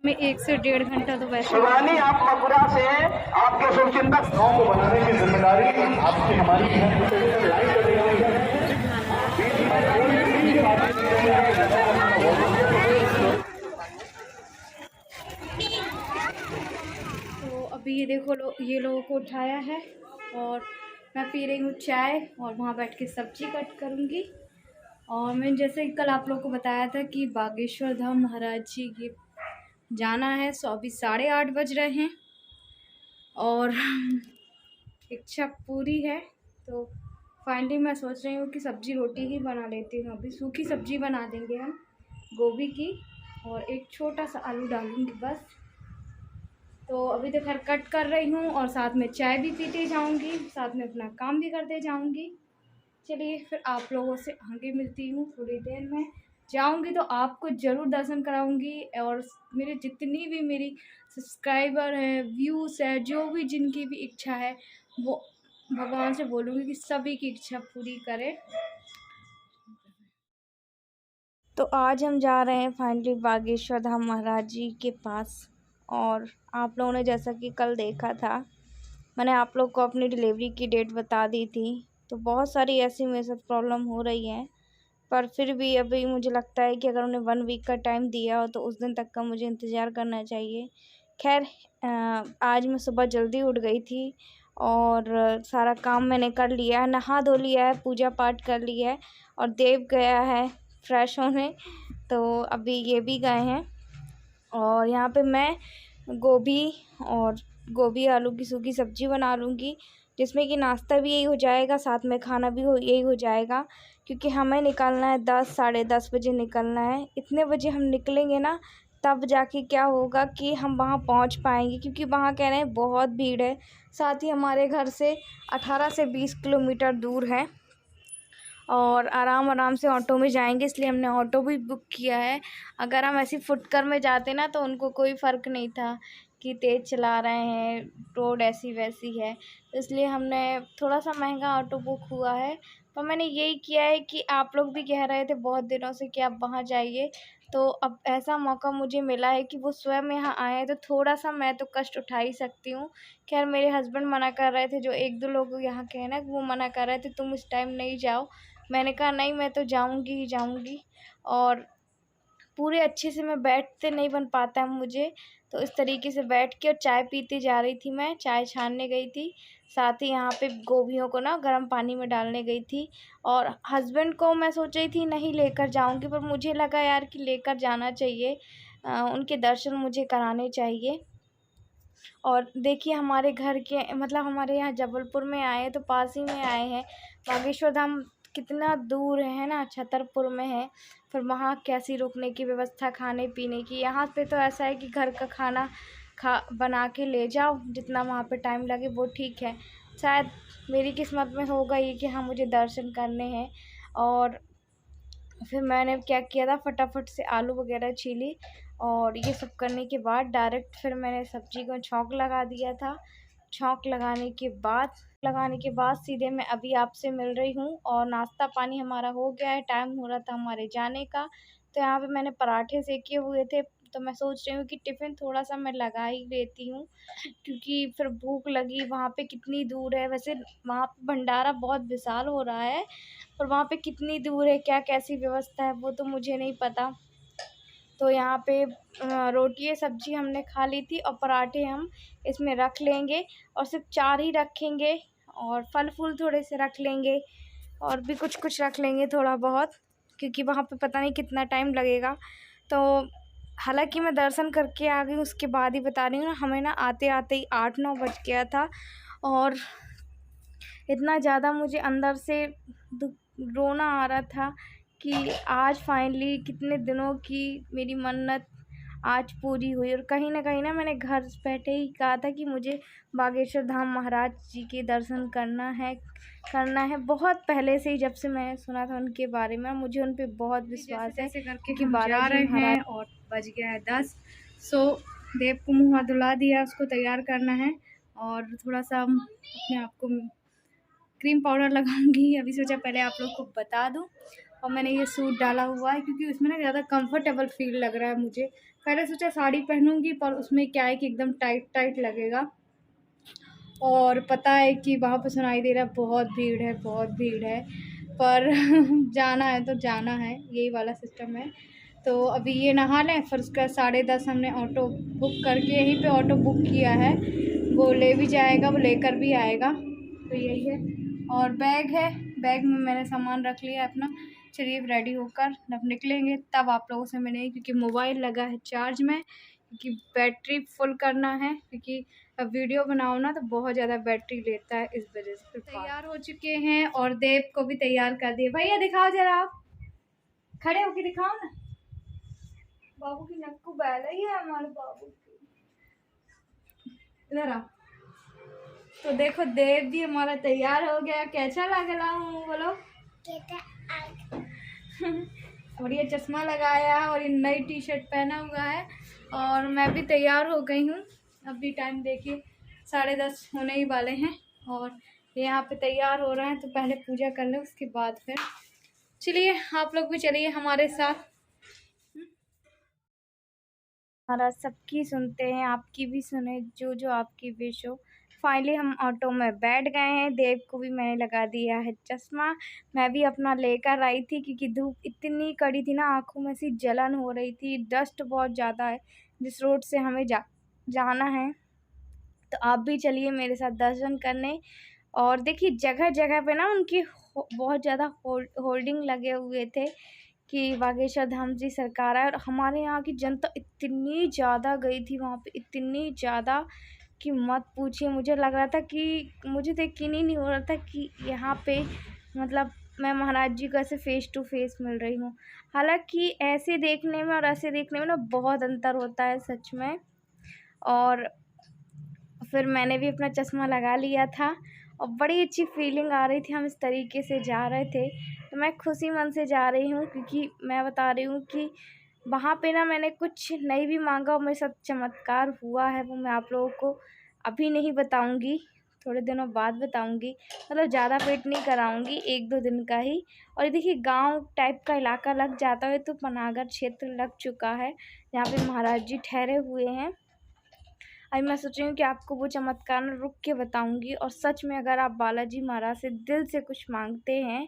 में 1 से 1.5 घंटा तो वैसे शिवानी, आप मथुरा से हैं, आपके शुभचिंतक गाँव को बनाने की जिम्मेदारी आपकी हमारी तो अभी ये देखो ये लोगों को उठाया है और मैं पी रही हूँ चाय और वहाँ बैठ के सब्जी कट करूँगी। और मैंने जैसे कल आप लोगों को बताया था कि बागेश्वर धाम महाराज जी के जाना है, सो अभी 8:30 बज रहे हैं और इच्छा पूरी है। तो फाइनली मैं सोच रही हूँ कि सब्जी रोटी ही बना लेती हूँ। अभी सूखी सब्जी बना देंगे हम गोभी की और एक छोटा सा आलू डालूँगी बस। तो अभी तो खैर कट कर रही हूँ और साथ में चाय भी पीते जाऊँगी, साथ में अपना काम भी करते जाऊँगी। चलिए फिर आप लोगों से आगे मिलती हूँ थोड़ी देर में। जाऊँगी तो आपको ज़रूर दर्शन कराऊँगी और मेरे जितनी भी मेरी सब्सक्राइबर हैं, व्यूज़ है, जो भी जिनकी भी इच्छा है वो भगवान से बोलूँगी कि सभी की इच्छा पूरी करे। तो आज हम जा रहे हैं फाइनली बागेश्वर धाम महाराज जी के पास। और आप लोगों ने जैसा कि कल देखा था, मैंने आप लोग को अपनी डिलीवरी की डेट बता दी थी। तो बहुत सारी ऐसी मेरे साथ प्रॉब्लम हो रही है, पर फिर भी अभी मुझे लगता है कि अगर उन्हें 1 वीक का टाइम दिया हो तो उस दिन तक का मुझे इंतज़ार करना चाहिए। खैर आज मैं सुबह जल्दी उठ गई थी और सारा काम मैंने कर लिया है, नहा धो लिया है, पूजा पाठ कर लिया है और देव गया है फ्रेश होने। तो अभी ये भी गए हैं और यहाँ पे मैं गोभी आलू की सूखी सब्ज़ी बना लूँगी, जिसमें कि नाश्ता भी यही हो जाएगा, साथ में खाना भी यही हो जाएगा। क्योंकि हमें निकलना है 10 साढ़े 10 बजे निकलना है। इतने बजे हम निकलेंगे ना तब जाके क्या होगा कि हम वहाँ पहुँच पाएंगे, क्योंकि वहाँ कह रहे हैं बहुत भीड़ है। साथ ही हमारे घर से 18 से 20 किलोमीटर दूर है और आराम से ऑटो में जाएंगे, इसलिए हमने ऑटो भी बुक किया है। अगर हम ऐसी फुटकर में जाते ना तो उनको कोई फ़र्क नहीं था कि तेज़ चला रहे हैं, रोड ऐसी वैसी है, तो इसलिए हमने थोड़ा सा महंगा ऑटो बुक हुआ है। पर मैंने यही किया है कि आप लोग भी कह रहे थे बहुत दिनों से कि आप वहाँ जाइए, तो अब ऐसा मौका मुझे मिला है कि वो स्वयं यहाँ आए हैं, तो थोड़ा सा मैं तो कष्ट उठा ही सकती हूँ। खैर मेरे हस्बैंड मना कर रहे थे, जो 1-2 लोग यहाँ के हैं ना, वो मना कर रहे थे तुम इस टाइम नहीं जाओ। मैंने कहा नहीं, मैं तो जाऊँगी ही जाऊँगी। और पूरे अच्छे से मैं बैठते नहीं बन पाता है मुझे, तो इस तरीके से बैठ के और चाय पीते जा रही थी। मैं चाय छानने गई थी, साथ ही यहाँ पे गोभियों को ना गर्म पानी में डालने गई थी। और हस्बैंड को मैं सोच रही थी नहीं लेकर जाऊँगी, पर मुझे लगा यार कि लेकर जाना चाहिए, उनके दर्शन मुझे कराने चाहिए। और देखिए हमारे घर के मतलब हमारे यहाँ जबलपुर में आए हैं तो पास ही में आए हैं। बागेश्वर धाम कितना दूर है ना, छतरपुर में है। फिर वहाँ कैसी रुकने की व्यवस्था, खाने पीने की। यहाँ पे तो ऐसा है कि घर का खाना बना के ले जाओ, जितना वहाँ पे टाइम लगे वो ठीक है। शायद मेरी किस्मत में होगा ये कि हाँ मुझे दर्शन करने हैं। और फिर मैंने क्या किया था, फटाफट से आलू वगैरह छीली और ये सब करने के बाद डायरेक्ट फिर मैंने सब्ज़ी को छौंक लगा दिया था। छौंक लगाने के बाद सीधे मैं अभी आपसे मिल रही हूँ और नाश्ता पानी हमारा हो गया है, टाइम हो रहा था हमारे जाने का। तो यहाँ पे मैंने पराठे सेके हुए थे, तो मैं सोच रही हूँ कि टिफ़िन थोड़ा-सा मैं लगा ही लेती हूँ, क्योंकि फिर भूख लगी। वहाँ पे कितनी दूर है, वैसे वहाँ पे भंडारा बहुत विशाल हो रहा है, पर वहाँ पे कितनी दूर है, क्या कैसी व्यवस्था है वो तो मुझे नहीं पता। तो यहाँ पे रोटी सब्ज़ी हमने खा ली थी और पराठे हम इसमें रख लेंगे और सिर्फ 4 ही रखेंगे और फल फूल थोड़े से रख लेंगे और भी कुछ रख लेंगे थोड़ा बहुत, क्योंकि वहाँ पे पता नहीं कितना टाइम लगेगा। तो हालांकि मैं दर्शन करके आ गई, उसके बाद ही बता रही हूँ ना, हमें ना आते आते ही 8-9 बज गया था और इतना ज़्यादा मुझे अंदर से रोना आ रहा था कि आज फाइनली कितने दिनों की मेरी मन्नत आज पूरी हुई। और कहीं ना मैंने घर बैठे ही कहा था कि मुझे बागेश्वर धाम महाराज जी के दर्शन करना है बहुत पहले से ही, जब से मैंने सुना था उनके बारे में। मुझे उन पर बहुत विश्वास है क्योंकि जा रहे हैं और बज गया है 10। सो देव को मुँह हाथ धुला दिया, उसको तैयार करना है और थोड़ा सा अपने आप को क्रीम पाउडर लगाऊंगी। अभी सोचा पहले आप लोग को बता दूं। और मैंने ये सूट डाला हुआ है क्योंकि उसमें ना ज़्यादा कंफर्टेबल फील लग रहा है मुझे, पहले सोचा साड़ी पहनूंगी, पर उसमें क्या है कि एकदम टाइट टाइट लगेगा, और पता है कि वहाँ पर सुनाई दे रहा है बहुत भीड़ है, बहुत भीड़ है, पर जाना है तो जाना है, यही वाला सिस्टम है। तो अभी ये नहा लें, फिर उसका 10:30 हमने ऑटो बुक करके यहीं पे ऑटो बुक किया है, वो ले भी जाएगा, वो लेकर भी आएगा। तो यही है, और बैग है, बैग में मैंने सामान रख लिया अपना। चलिए रेडी होकर जब निकलेंगे तब आप लोगों से मिलेंगे, क्योंकि मोबाइल लगा है चार्ज में, क्योंकि बैटरी फुल करना है, क्योंकि अब वीडियो बनाओ ना तो बहुत ज़्यादा बैटरी लेता है, इस वजह से। तैयार हो चुके हैं और देव को भी तैयार कर दिए। भैया दिखाओ जरा, आप खड़े होके दिखाओ ना। बाबू की नक्कू बैल है ये हमारे बाबू की, इधर आओ। तो देखो देव भी हमारा तैयार हो गया, कैसा लग रहा हूँ बोलो। और ये चश्मा लगाया और ये नई टी शर्ट पहना हुआ है, और मैं भी तैयार हो गई हूँ। अभी टाइम देखिए 10:30 होने ही वाले हैं, और यहाँ पे तैयार हो रहे हैं, तो पहले पूजा कर लें उसके बाद फिर चलिए आप लोग भी चलिए हमारे साथ। हमारा सबकी सुनते हैं, आपकी भी सुने, जो जो आपकी विश हो। फाइनली हम ऑटो में बैठ गए हैं, देव को भी मैंने लगा दिया है चश्मा। मैं भी अपना लेकर आई थी, क्योंकि धूप इतनी कड़ी थी ना, आँखों में सी जलन हो रही थी, डस्ट बहुत ज़्यादा है जिस रोड से हमें जाना है। तो आप भी चलिए मेरे साथ दर्शन करने। और देखिए जगह जगह पे ना उनकी बहुत ज़्यादा होल्डिंग लगे हुए थे कि बागेश्वर धाम जी सरकार है। और हमारे यहाँ की जनता इतनी ज़्यादा गई थी वहाँ पे, इतनी ज़्यादा कि मत पूछिए। मुझे लग रहा था कि मुझे तो यकीन ही नहीं हो रहा था कि यहाँ पे मतलब मैं महाराज जी को ऐसे फ़ेस टू फेस मिल रही हूँ। हालांकि ऐसे देखने में और ऐसे देखने में ना बहुत अंतर होता है सच में। और फिर मैंने भी अपना चश्मा लगा लिया था, और बड़ी अच्छी फीलिंग आ रही थी। हम इस तरीके से जा रहे थे, तो मैं खुशी मन से जा रही हूँ, क्योंकि मैं बता रही हूँ कि वहाँ पे ना मैंने कुछ नहीं भी मांगा और मेरे साथ चमत्कार हुआ है। वो मैं आप लोगों को अभी नहीं बताऊँगी, थोड़े दिनों बाद बताऊँगी, मतलब ज़्यादा वेट नहीं कराऊँगी, 1-2 दिन का ही। और देखिए गांव टाइप का इलाका लग जाता है, तो पनागर क्षेत्र लग चुका है जहाँ पे महाराज जी ठहरे हुए हैं। अभी मैं सोच रही हूँ कि आपको वो चमत्कार में रुक के बताऊँगी। और सच में अगर आप बालाजी महाराज से दिल से कुछ मांगते हैं,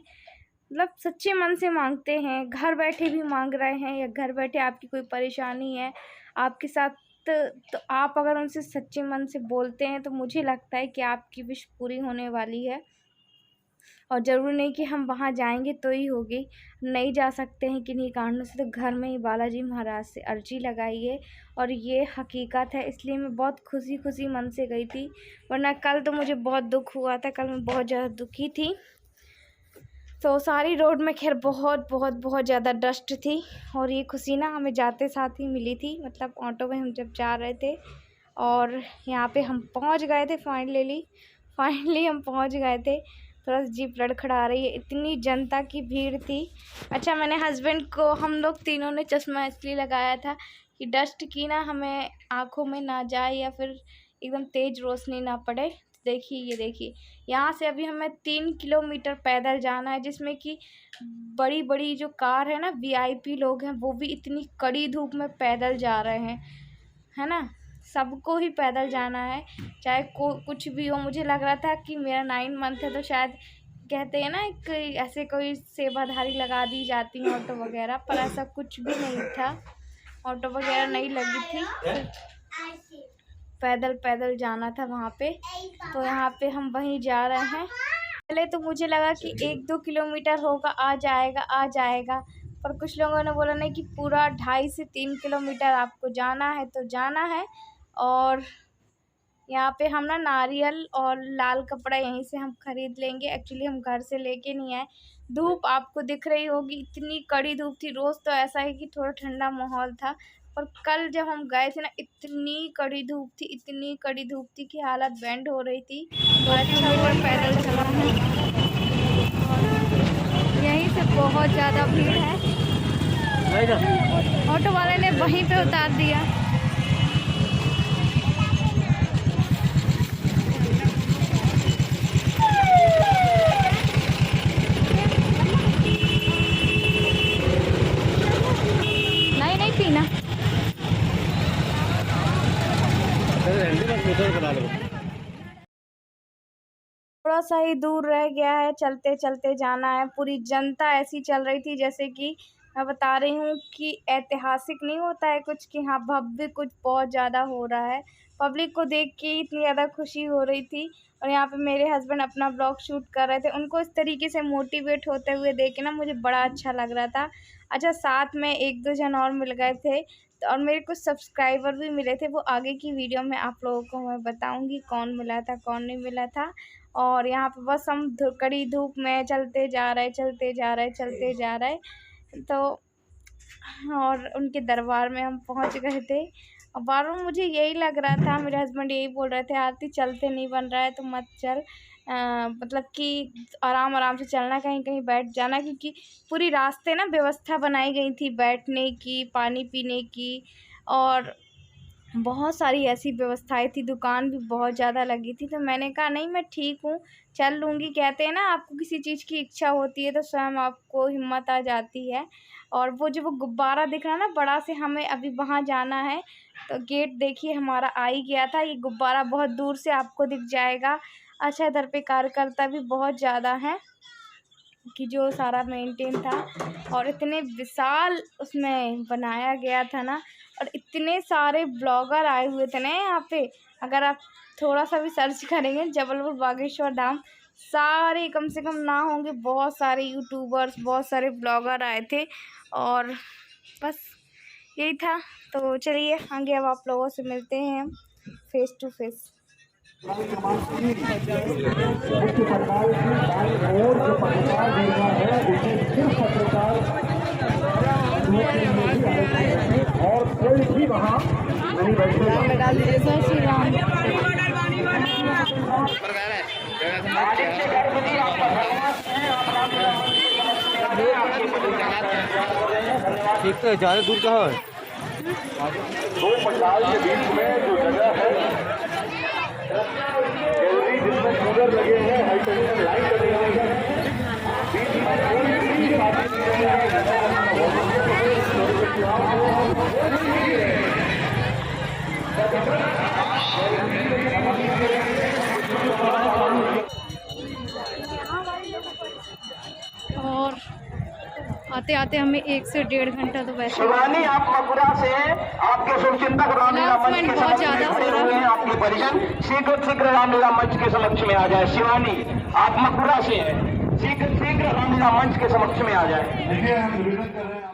मतलब सच्चे मन से मांगते हैं, घर बैठे भी मांग रहे हैं, या घर बैठे आपकी कोई परेशानी है आपके साथ, तो आप अगर उनसे सच्चे मन से बोलते हैं, तो मुझे लगता है कि आपकी विश पूरी होने वाली है। और ज़रूरी नहीं कि हम वहाँ जाएंगे तो ही होगी, नहीं जा सकते हैं किन्हीं कारणों से, तो घर में ही बालाजी महाराज से अर्जी लगाइए। और ये हकीकत है, इसलिए मैं बहुत खुशी मन से गई थी, वरना कल तो मुझे बहुत दुख हुआ था, कल मैं बहुत ज़्यादा दुखी थी। तो सारी रोड में खैर बहुत ज़्यादा डस्ट थी, और ये खुशी ना हमें जाते साथ ही मिली थी, मतलब ऑटो में हम जब जा रहे थे। और यहाँ पे हम पहुँच गए थे फाइनली हम पहुँच गए थे। थोड़ा सा जीप लड़खड़ा रही है, इतनी जनता की भीड़ थी। अच्छा, मैंने हस्बैंड को, हम लोग तीनों ने चश्मा इसलिए लगाया था कि डस्ट की ना हमें आँखों में ना जाए, या फिर एकदम तेज़ रोशनी ना पड़े। देखिए ये देखिए, यहाँ से अभी हमें 3 किलोमीटर पैदल जाना है, जिसमें कि बड़ी जो कार है ना, VIP लोग हैं, वो भी इतनी कड़ी धूप में पैदल जा रहे हैं, है ना। सबको ही पैदल जाना है, चाहे कुछ भी हो। मुझे लग रहा था कि मेरा 9 मंथ है, तो शायद कहते हैं ना एक ऐसे कोई सेवाधारी लगा दी जाती है ऑटो वगैरह, पर ऐसा कुछ भी नहीं था, ऑटो वगैरह नहीं लगी थी, पैदल जाना था वहाँ पे। तो यहाँ पे हम वहीं जा रहे हैं। पहले तो मुझे लगा कि 1-2 किलोमीटर होगा, आ जाएगा, पर कुछ लोगों ने बोला नहीं कि पूरा 2.5 से 3 किलोमीटर आपको जाना है, तो जाना है। और यहाँ पे हम ना नारियल और लाल कपड़ा यहीं से हम ख़रीद लेंगे। एक्चुअली हम घर से लेके नहीं आए। धूप आपको दिख रही होगी, इतनी कड़ी धूप थी। रोज़ तो ऐसा है कि थोड़ा ठंडा माहौल था, पर कल जब हम गए थे ना, इतनी कड़ी धूप थी कि हालत बैंड हो रही थी। 2 किलोमीटर पैदल चला है, और यहीं से बहुत ज़्यादा भीड़ है। ऑटो वाले ने वहीं पे उतार दिया। नहीं पीना। थोड़ा सा ही दूर रह गया है, चलते चलते जाना है। पूरी जनता ऐसी चल रही थी जैसे कि मैं बता रही हूँ कि ऐतिहासिक नहीं होता है कुछ, कि हाँ भव्य कुछ बहुत ज़्यादा हो रहा है। पब्लिक को देख के इतनी ज़्यादा खुशी हो रही थी। और यहाँ पे मेरे हस्बैंड अपना ब्लॉग शूट कर रहे थे, उनको इस तरीके से मोटिवेट होते हुए देख के ना मुझे बड़ा अच्छा लग रहा था। अच्छा, साथ में 1-2 जन और मिल गए थे, तो और मेरे कुछ सब्सक्राइबर भी मिले थे। वो आगे की वीडियो में आप लोगों को मैं बताऊँगी कौन मिला था, कौन नहीं मिला था। और यहाँ पे बस हम कड़ी धूप में चलते जा रहे, चलते जा रहे, चलते जा रहे। तो और उनके दरबार में हम पहुँच गए थे। और बार-बार मुझे यही लग रहा था, मेरे हस्बैंड यही बोल रहे थे, आरती चलते नहीं बन रहा है तो मत चल, मतलब कि आराम-आराम से चलना, कहीं-कहीं बैठ जाना, क्योंकि पूरी रास्ते ना व्यवस्था बनाई गई थी बैठने की, पानी पीने की, और बहुत सारी ऐसी व्यवस्थाएँ थी, दुकान भी बहुत ज़्यादा लगी थी। तो मैंने कहा नहीं, मैं ठीक हूँ, चल लूँगी। कहते हैं ना, आपको किसी चीज़ की इच्छा होती है तो स्वयं आपको हिम्मत आ जाती है। और वो जो वो गुब्बारा दिख रहा है ना बड़ा से, हमें अभी वहाँ जाना है। तो गेट देखिए हमारा आ ही गया था। ये गुब्बारा बहुत दूर से आपको दिख जाएगा। अच्छा, इधर पे कार्यकर्ता भी बहुत ज़्यादा हैं कि जो सारा मेंटेन था, और इतने विशाल उसमें बनाया गया था ना, और इतने सारे ब्लॉगर आए हुए थे ना यहाँ पे। अगर आप थोड़ा सा भी सर्च करेंगे जबलपुर बागेश्वर धाम, सारे कम से कम ना होंगे, बहुत सारे यूट्यूबर्स, बहुत सारे ब्लॉगर आए थे। और बस यही था। तो चलिए आगे अब आप लोगों से मिलते हैं हम फेस टू फेस। मुख्य पत्रकार की बाईं ओर जो पत्रकार दे रहा है उसे सिर्फ पत्रकार और कोई भी वहाँ नहीं बैठेगा। जय श्री राम। ठीक तो ज़्यादा दूर कहाँ है? दो पंडाल के बीच में जो जगह है, गैलरी जिसमें कूलर लगे हैं, हाई टेंशन लाइन लगे हुए हैं, बीच में कोई भी आदमी और आते आते हमें 1 से 1.5 घंटा तो वैसे शिवानी, आप मथुरा से आपके शुभचिंतक रामलीला मंच के समक्ष में खड़े हुए हैं। आपके परिजन शीघ्र रामलीला मंच के समक्ष में आ जाए। शिवानी, आप मथुरा से शीघ्र रामलीला मंच के समक्ष में आ जाए। देखिए, हम निवेदन कर रहे हैं।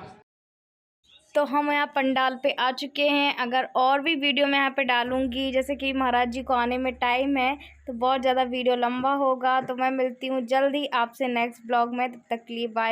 तो हम यहाँ पंडाल पे आ चुके हैं। अगर और भी वीडियो मैं यहाँ पे डालूँगी, जैसे कि महाराज जी को आने में टाइम है, तो बहुत ज़्यादा वीडियो लंबा होगा। तो मैं मिलती हूँ जल्द ही आपसे नेक्स्ट ब्लॉग में। तब तक के लिए बाय।